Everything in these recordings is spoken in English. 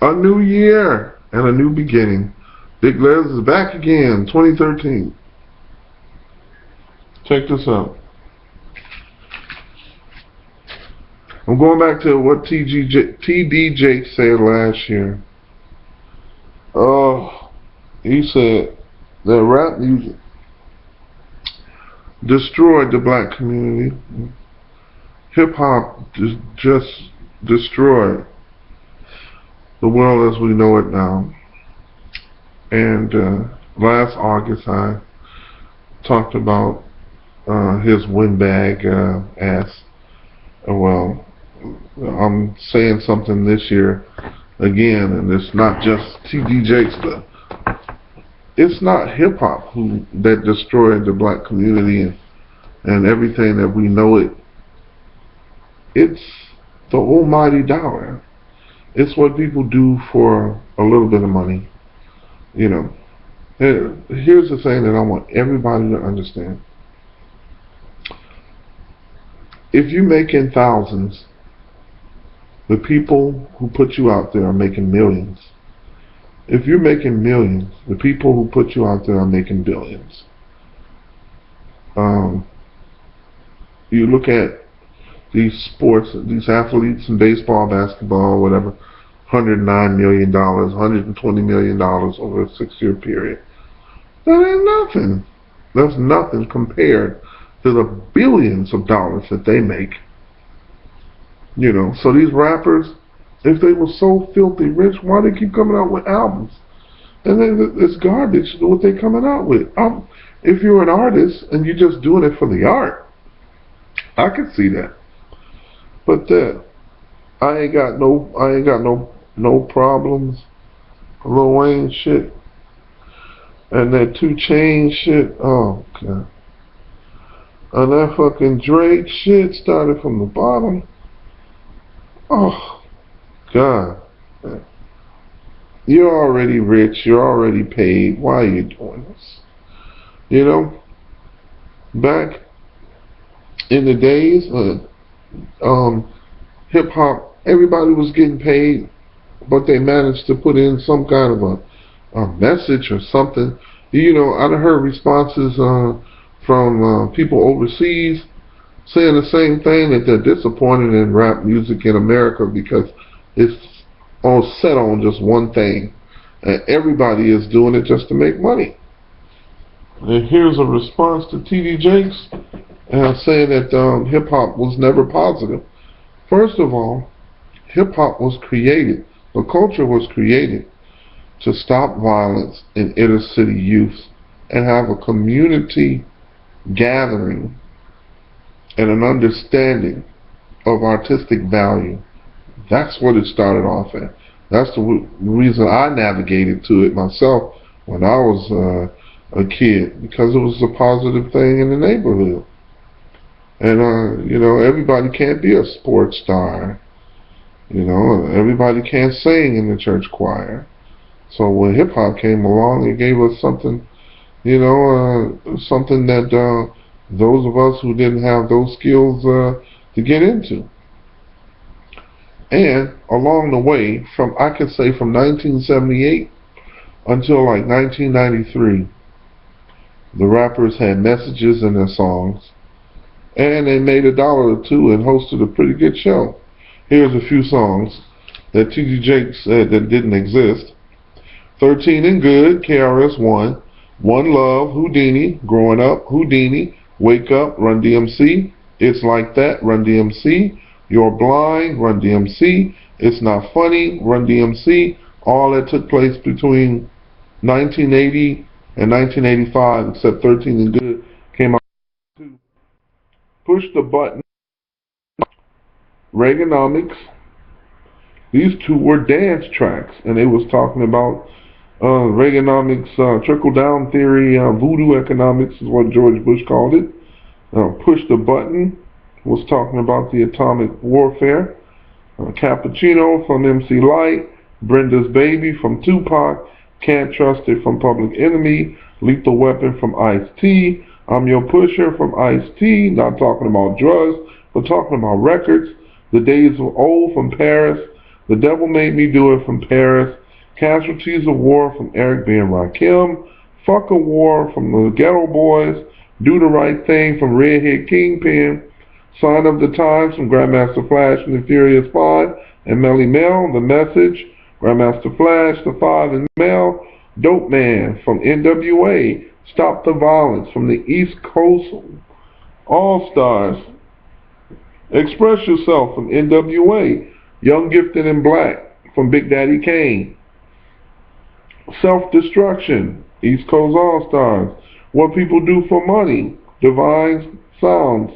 A new year and a new beginning. Big Les is back again, 2013. Check this out. I'm going back to what TD Jakes said last year. He said that rap music destroyed the black community. Hip hop just destroyed the world as we know it now. And last August I talked about his windbag ass. Well, I'm saying something this year again, and it's not just TD Jakes. It's not hip hop that destroyed the black community and everything that we know it. It's the almighty dollar. It's what people do for a little bit of money. You know, here's the thing that I want everybody to understand. If you're making thousands, the people who put you out there are making millions. If you're making millions, the people who put you out there are making billions. You look at these sports, these athletes in baseball, basketball, whatever, $109 million, $120 million over a 6-year period. That ain't nothing. That's nothing compared to the billions of dollars that they make. You know, so these rappers, if they were so filthy rich, why they keep coming out with albums? And then it's garbage what they coming out with. If you're an artist and you're just doing it for the art, I could see that. But I ain't got no problems. Lil Wayne shit and that 2 Chainz shit. Oh god. And that fucking Drake shit started from the bottom. Oh god. You're already rich. You're already paid. Why are you doing this? You know, back in the days, hip hop, everybody was getting paid, but they managed to put in some kind of a message or something. You know, I've heard responses from people overseas saying the same thing, that they're disappointed in rap music in America because it's all set on just one thing, and everybody is doing it just to make money. And here's a response to TD Jakes saying that hip hop was never positive. First of all, hip hop was created, the culture was created to stop violence in inner city youth and have a community gathering and an understanding of artistic value. That's what it started off at. That's the reason I navigated to it myself when I was a kid, because it was a positive thing in the neighborhood. And you know, everybody can't be a sports star. You know, everybody can't sing in the church choir. So when hip hop came along, it gave us something, you know, something that those of us who didn't have those skills to get into. And along the way, I could say from 1978 until like 1993, the rappers had messages in their songs, and they made $1 or $2 and hosted a pretty good show. Here's a few songs that TD Jakes said that didn't exist. 13 and Good, KRS-One. One Love, Houdini. Growing Up, Houdini. Wake Up, Run DMC. It's Like That, Run DMC. You're Blind, Run DMC. It's Not Funny, Run DMC. All that took place between 1980 and 1985, except 13 and Good came out. Push the Button, Reaganomics. These two were dance tracks, and they was talking about Reaganomics, trickle-down theory, voodoo economics is what George Bush called it. Push the Button was talking about the atomic warfare. Cappuccino from MC Lyte, Brenda's Baby from Tupac, Can't Trust It from Public Enemy, Lethal Weapon from Ice-T, I'm Your Pusher from Ice-T, not talking about drugs, but talking about records. The Days of Old from Paris, The Devil Made Me Do It from Paris. Casualties of War from Eric B. and Rakim. Fuck a War from the Ghetto Boys. Do the Right Thing from Redhead Kingpin. Sign of the Times from Grandmaster Flash and the Furious Five and Melly Mel. The Message, Grandmaster Flash, the Five and Mel. Dope Man from NWA. Stop the Violence from the East Coast All Stars. Express Yourself from NWA. Young, Gifted, and Black from Big Daddy Kane. Self-Destruction, East Coast All Stars. What People Do for Money, Divine Sounds.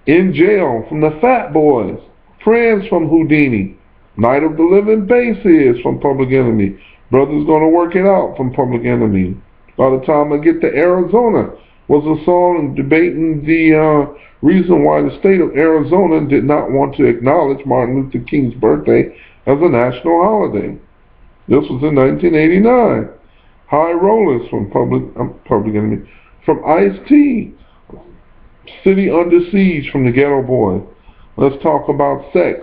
In Jail from the Fat Boys. Friends from Houdini. Night of the Living Bassheads from Public Enemy. Brothers Gonna Work It Out from Public Enemy. By the Time I Get to Arizona was a song debating the reason why the state of Arizona did not want to acknowledge Martin Luther King's birthday as a national holiday. This was in 1989. High Rollers from Public Enemy. From Ice-T. City Under Siege from the Ghetto Boys. Let's Talk About Sex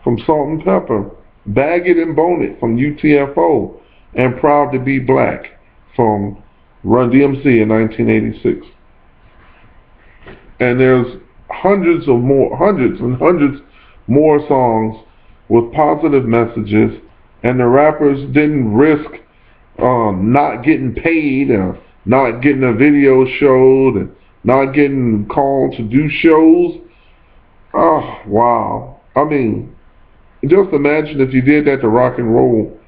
from Salt and Pepper. Bag It and Bone It from UTFO. And Proud to Be Black from Run DMC in 1986. And there's hundreds and hundreds more songs with positive messages, and the rappers didn't risk not getting paid, not getting a video showed, and not getting called to do shows. Oh, wow. I mean, just imagine if you did that to rock and roll.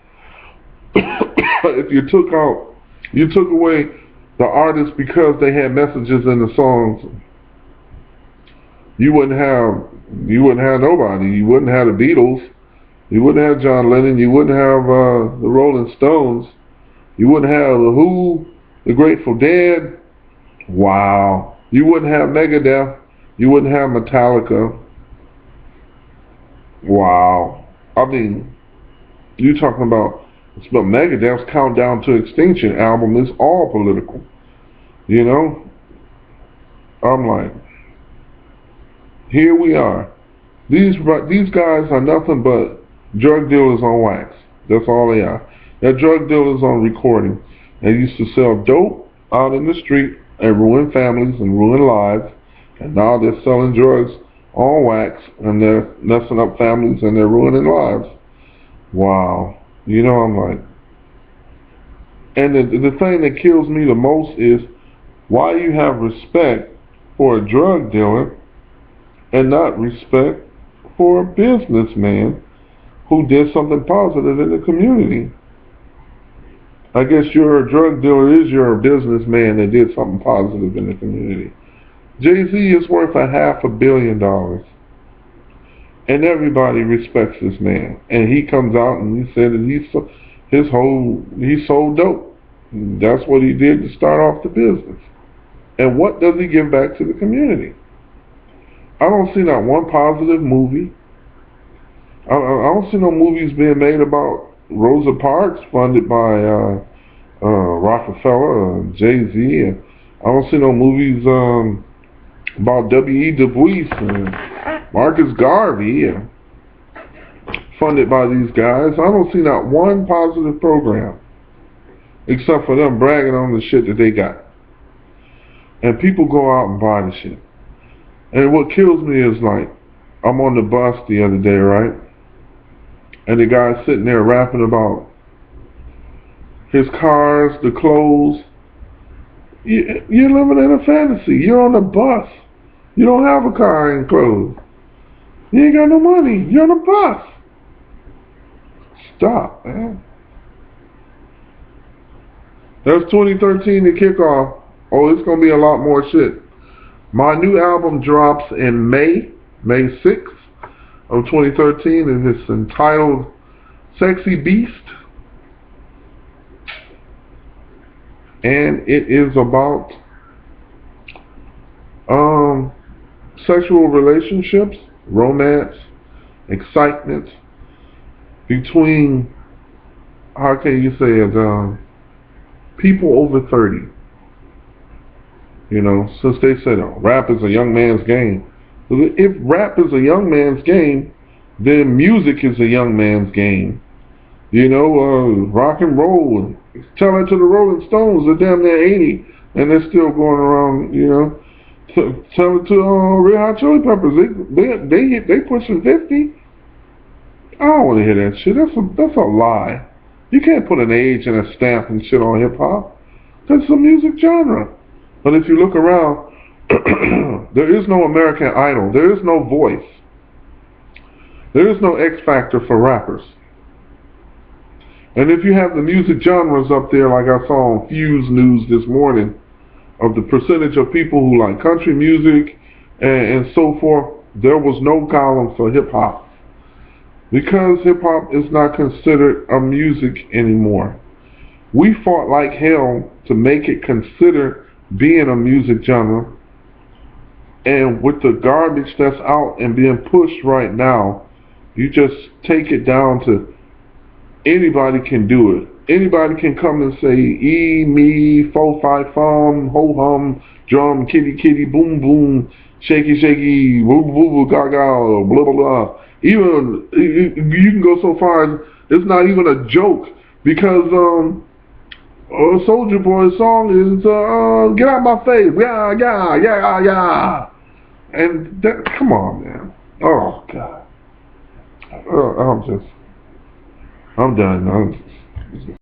If you took away the artists because they had messages in the songs, you wouldn't have nobody. You wouldn't have the Beatles. You wouldn't have John Lennon. You wouldn't have the Rolling Stones. You wouldn't have the Who, the Grateful Dead. Wow. You wouldn't have Megadeth. You wouldn't have Metallica. Wow. I mean, you're talking about Megadeth's Countdown to Extinction album is all political. You know? I'm like, here we are. These guys are nothing but drug dealers on wax. That's all they are. They're drug dealers on recording. They used to sell dope out in the street and ruin families and ruin lives. And now they're selling drugs on wax and they're messing up families and they're ruining lives. Wow. You know, I'm like, and the thing that kills me the most is why you have respect for a drug dealer and not respect for a businessman who did something positive in the community. I guess you're a drug dealer is you're a businessman that did something positive in the community. Jay-Z is worth $500 million. And everybody respects this man. And he comes out and he said that he sold dope. That's what he did to start off the business. And what does he give back to the community? I don't see not one positive movie. I don't see no movies being made about Rosa Parks funded by Rockefeller and Jay-Z. I don't see no movies about W.E. Du Bois and Marcus Garvey funded by these guys. I don't see not one positive program except for them bragging on the shit that they got. And people go out and buy the shit. And what kills me is, like, I'm on the bus the other day, right? And the guy's sitting there rapping about his cars, the clothes. You're living in a fantasy. You're on a bus. You don't have a car and clothes. You ain't got no money. You're on a bus. Stop, man. That's 2013 to kick off. Oh, it's going to be a lot more shit. My new album drops in May 6th of 2013, and it's entitled Sexy Beast. And it is about sexual relationships, romance, excitement between, how can you say it, people over 30. You know, since they said, oh, rap is a young man's game. If rap is a young man's game, then music is a young man's game. You know, rock and roll. Tell it to the Rolling Stones, they're damn near 80, and they're still going around, you know. Tell it to Red Hot Chili Peppers, they pushing 50. I don't want to hear that shit. That's a lie. You can't put an age and a stamp and shit on hip hop. That's a music genre. But if you look around, there is no American Idol. There is no Voice. There is no X Factor for rappers. And if you have the music genres up there, like I saw on Fuse News this morning, of the percentage of people who like country music and so forth, there was no column for hip hop. Because hip hop is not considered a music anymore. We fought like hell to make it considered being a music genre. And with the garbage that's out and being pushed right now, you just take it down to anybody can do it. Anybody can come and say E, me, fo, fi, fum, ho hum, drum, kitty, kitty, boom, boom, shaky, shaky, woo, woo, woo, gaga, blah, blah, blah. Even, you can go so far as it's not even a joke because Soulja Boy's song is Get Out My Face, yeah, yeah, yeah, yeah. And that, come on, man. Oh, God. I'm done.